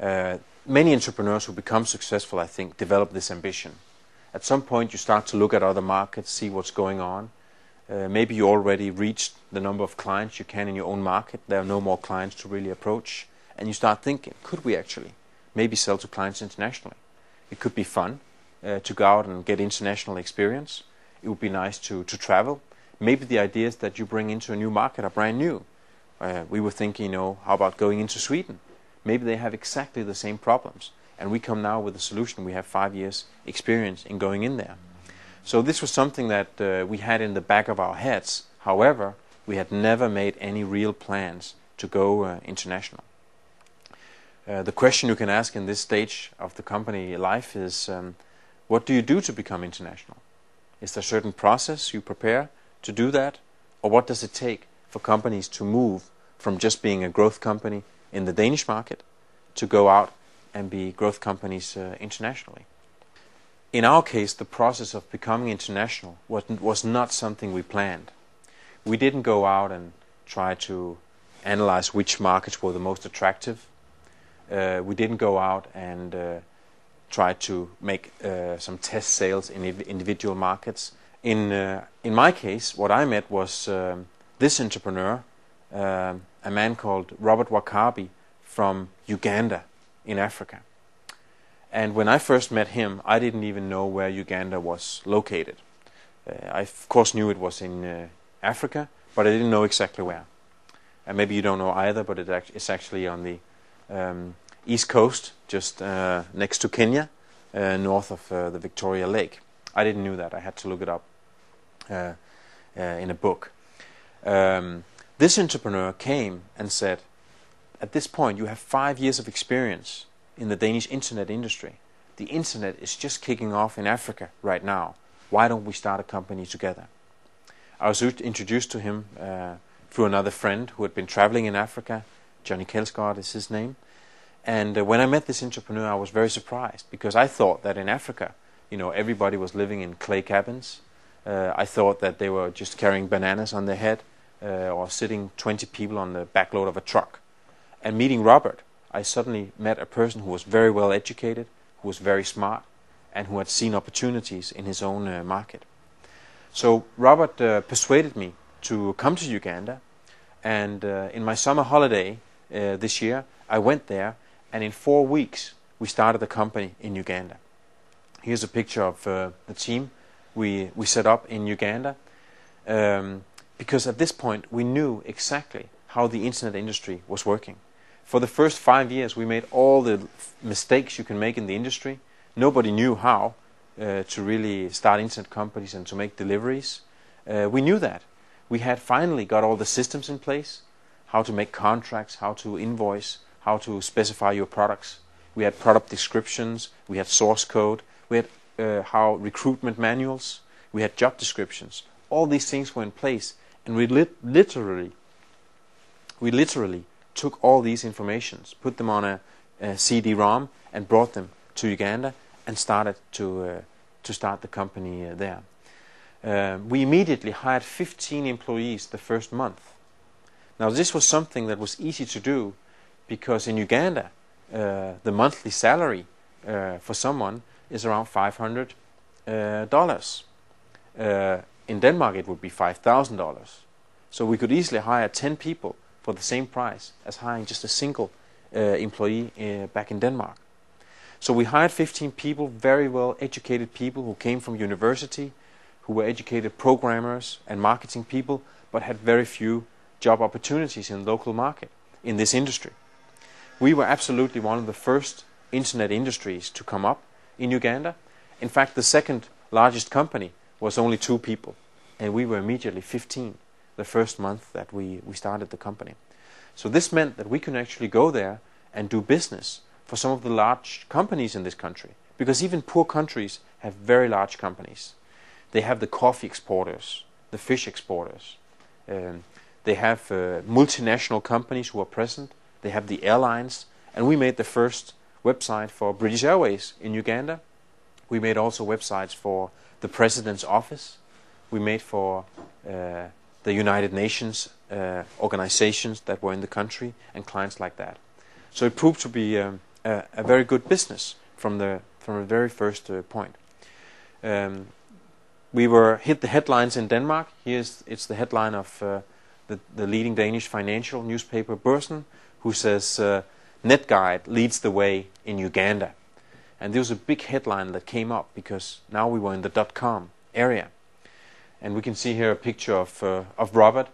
Many entrepreneurs who become successful, I think, develop this ambition. At some point you start to look at other markets, see what's going on. Maybe you already reached the number of clients you can in your own market. There are no more clients to really approach. And you start thinking, could we actually maybe sell to clients internationally? It could be fun to go out and get international experience. It would be nice to travel. Maybe the ideas that you bring into a new market are brand new. We were thinking, how about going into Sweden? Maybe they have exactly the same problems. And we come now with a solution. We have 5 years experience in going in there. So this was something that we had in the back of our heads. However, we had never made any real plans to go international. The question you can ask in this stage of the company life is, what do you do to become international? Is there a certain process you prepare to do that? Or what does it take for companies to move from just being a growth company in the Danish market to go out and be growth companies internationally? In our case, the process of becoming international was not something we planned. We didn't go out and try to analyze which markets were the most attractive. We didn't go out and try to make some test sales in individual markets. In my case, what I met was this entrepreneur, a man called Robert Wakabi from Uganda in Africa. And when I first met him, I didn't even know where Uganda was located. I of course knew it was in Africa, but I didn't know exactly where. And maybe you don't know either, but it's actually on the east coast, just next to Kenya, north of the Victoria Lake. I didn't know that. I had to look it up in a book. This entrepreneur came and said, at this point you have 5 years of experience in the Danish internet industry. The internet is just kicking off in Africa right now. Why don't we start a company together? I was introduced to him through another friend who had been traveling in Africa. Johnny Kelsgaard is his name. And when I met this entrepreneur, I was very surprised, because I thought that in Africa, everybody was living in clay cabins. I thought that they were just carrying bananas on their head or sitting 20 people on the backload of a truck. And meeting Robert, I suddenly met a person who was very well educated, who was very smart, and who had seen opportunities in his own market. So Robert persuaded me to come to Uganda, and in my summer holiday this year, I went there, and in 4 weeks we started a company in Uganda. Here's a picture of the team we set up in Uganda, because at this point we knew exactly how the internet industry was working. For the first 5 years we made all the mistakes you can make in the industry. Nobody knew how to really start internet companies and to make deliveries. We knew that. We had finally got all the systems in place, how to make contracts, how to invoice, how to specify your products. We had product descriptions, we had source code, we had how recruitment manuals, we had job descriptions. All these things were in place, and we literally took all these informations, put them on a CD-ROM, and brought them to Uganda and started to start the company there. We immediately hired 15 employees the first month. Now this was something that was easy to do, because in Uganda the monthly salary for someone is around $500. In Denmark it would be $5,000. So we could easily hire 10 people for the same price as hiring just a single employee back in Denmark. So we hired 15 people, very well educated people who came from university, who were educated programmers and marketing people, but had very few job opportunities in the local market in this industry. We were absolutely one of the first internet industries to come up in Uganda. In fact, the second largest company was only 2 people, and we were immediately 15 the first month that we started the company. So this meant that we could actually go there and do business for some of the large companies in this country, because even poor countries have very large companies. They have the coffee exporters, the fish exporters. They have multinational companies who are present. They have the airlines, and we made the first website for British Airways in Uganda. We made also websites for the President's office. We made for the United Nations organizations that were in the country and clients like that. So it proved to be a very good business from the very first point. We were hit the headlines in Denmark. It's the headline of the leading Danish financial newspaper, Børsen, who says Netguide leads the way in Uganda. And there was a big headline that came up because now we were in the .com area. And we can see here a picture of Robert.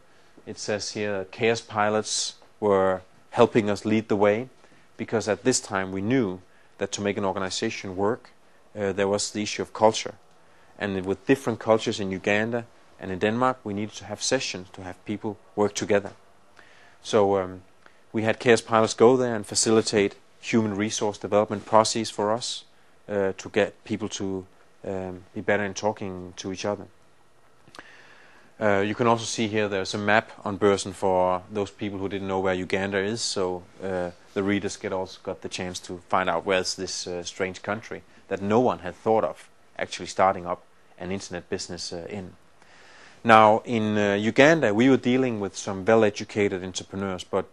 It says here chaos pilots were helping us lead the way, because at this time we knew that to make an organization work, there was the issue of culture. And with different cultures in Uganda and in Denmark, we needed to have sessions to have people work together. So we had chaos pilots go there and facilitate human resource development process for us to get people to be better in talking to each other. You can also see here there's a map on Børsen for those people who didn't know where Uganda is, so the readers also got the chance to find out where's this strange country that no one had thought of actually starting up an internet business in. Now in Uganda we were dealing with some well-educated entrepreneurs, but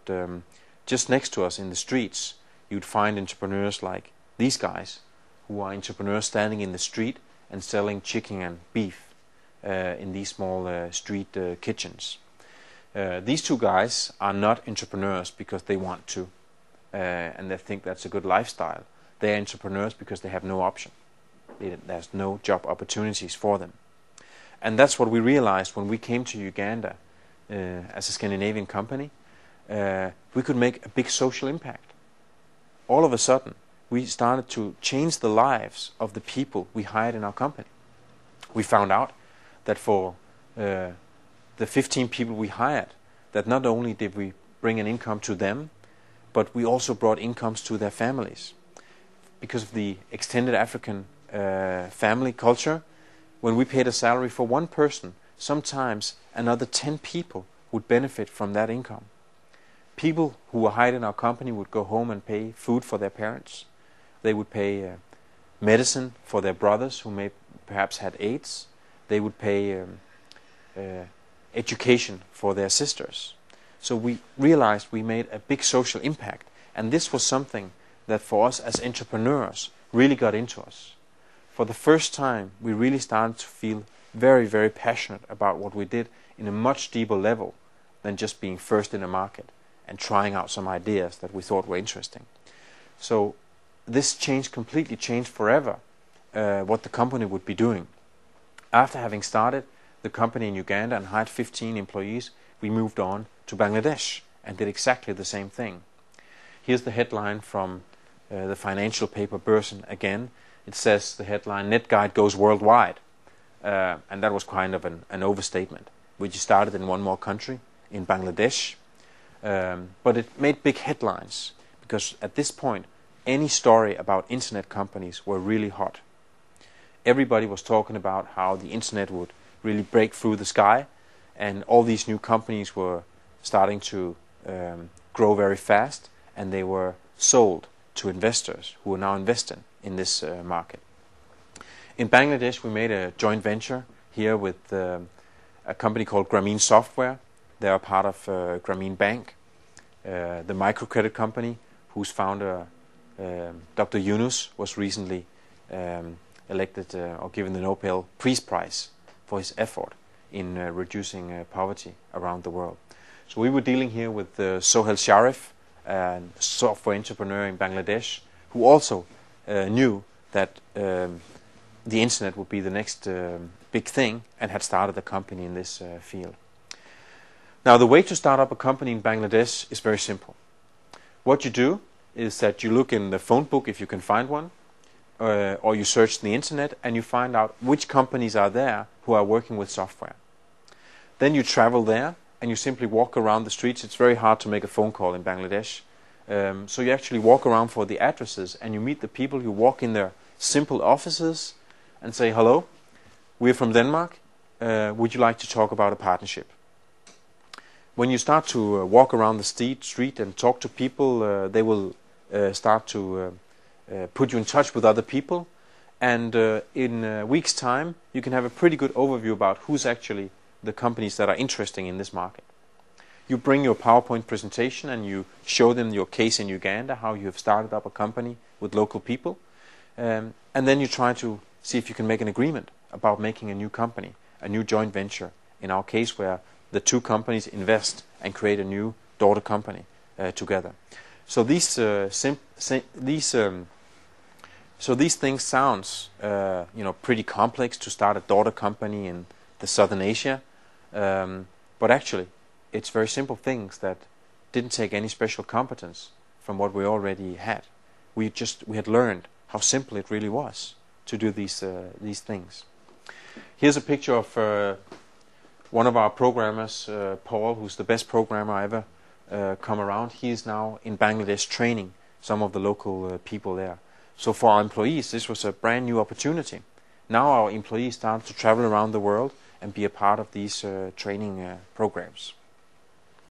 just next to us in the streets you'd find entrepreneurs like these guys, who are entrepreneurs standing in the street and selling chicken and beef in these small street kitchens. These two guys are not entrepreneurs because they want to and they think that's a good lifestyle. They are entrepreneurs because they have no option. There's no job opportunities for them. And that's what we realized when we came to Uganda as a Scandinavian company. We could make a big social impact. All of a sudden, we started to change the lives of the people we hired in our company. We found out that for the 15 people we hired, that not only did we bring an income to them, but we also brought incomes to their families. Because of the extended African family culture, when we paid a salary for one person, sometimes another 10 people would benefit from that income. People who were hired in our company would go home and pay food for their parents. They would pay medicine for their brothers who may perhaps had AIDS. They would pay education for their sisters. So we realized we made a big social impact, and this was something that for us as entrepreneurs really got into us. For the first time we really started to feel very, very passionate about what we did in a much deeper level than just being first in a market and trying out some ideas that we thought were interesting. So this completely changed forever what the company would be doing. After having started the company in Uganda and hired 15 employees, we moved on to Bangladesh and did exactly the same thing. Here's the headline from the financial paper Børsen again. It says the headline, Netguide goes worldwide. And that was kind of an overstatement. We just started in one more country, in Bangladesh. But it made big headlines because at this point any story about internet companies were really hot. Everybody was talking about how the internet would really break through the sky, and all these new companies were starting to grow very fast, and they were sold to investors who are now investing in this market. In Bangladesh we made a joint venture here with a company called Grameen Software. They are part of Grameen Bank, the microcredit company whose founder Dr. Yunus was recently elected or given the Nobel Peace Prize for his effort in reducing poverty around the world. So we were dealing here with Sohail Sharif, a software entrepreneur in Bangladesh, who also knew that the internet would be the next big thing and had started a company in this field. Now the way to start up a company in Bangladesh is very simple. What you do is that you look in the phone book if you can find one, or you search the internet and you find out which companies are there who are working with software. Then you travel there and you simply walk around the streets. It's very hard to make a phone call in Bangladesh. So you actually walk around for the addresses and you meet the people. You walk in their simple offices and say, hello, we're from Denmark. Would you like to talk about a partnership? When you start to walk around the street and talk to people, they will start to put you in touch with other people, and in a week's time you can have a pretty good overview about who's actually the companies that are interesting in this market. You bring your PowerPoint presentation and you show them your case in Uganda, how you have started up a company with local people, and then you try to see if you can make an agreement about making a new company, a new joint venture, in our case where the two companies invest and create a new daughter company together. So these things sounds pretty complex to start a daughter company in the Southern Asia, but actually it's very simple things that didn't take any special competence from what we already had. We had learned how simple it really was to do these things. Here's a picture of one of our programmers, Paul, who's the best programmer I ever come around. He is now in Bangladesh training some of the local people there. So for our employees, this was a brand new opportunity. Now our employees start to travel around the world and be a part of these training programs.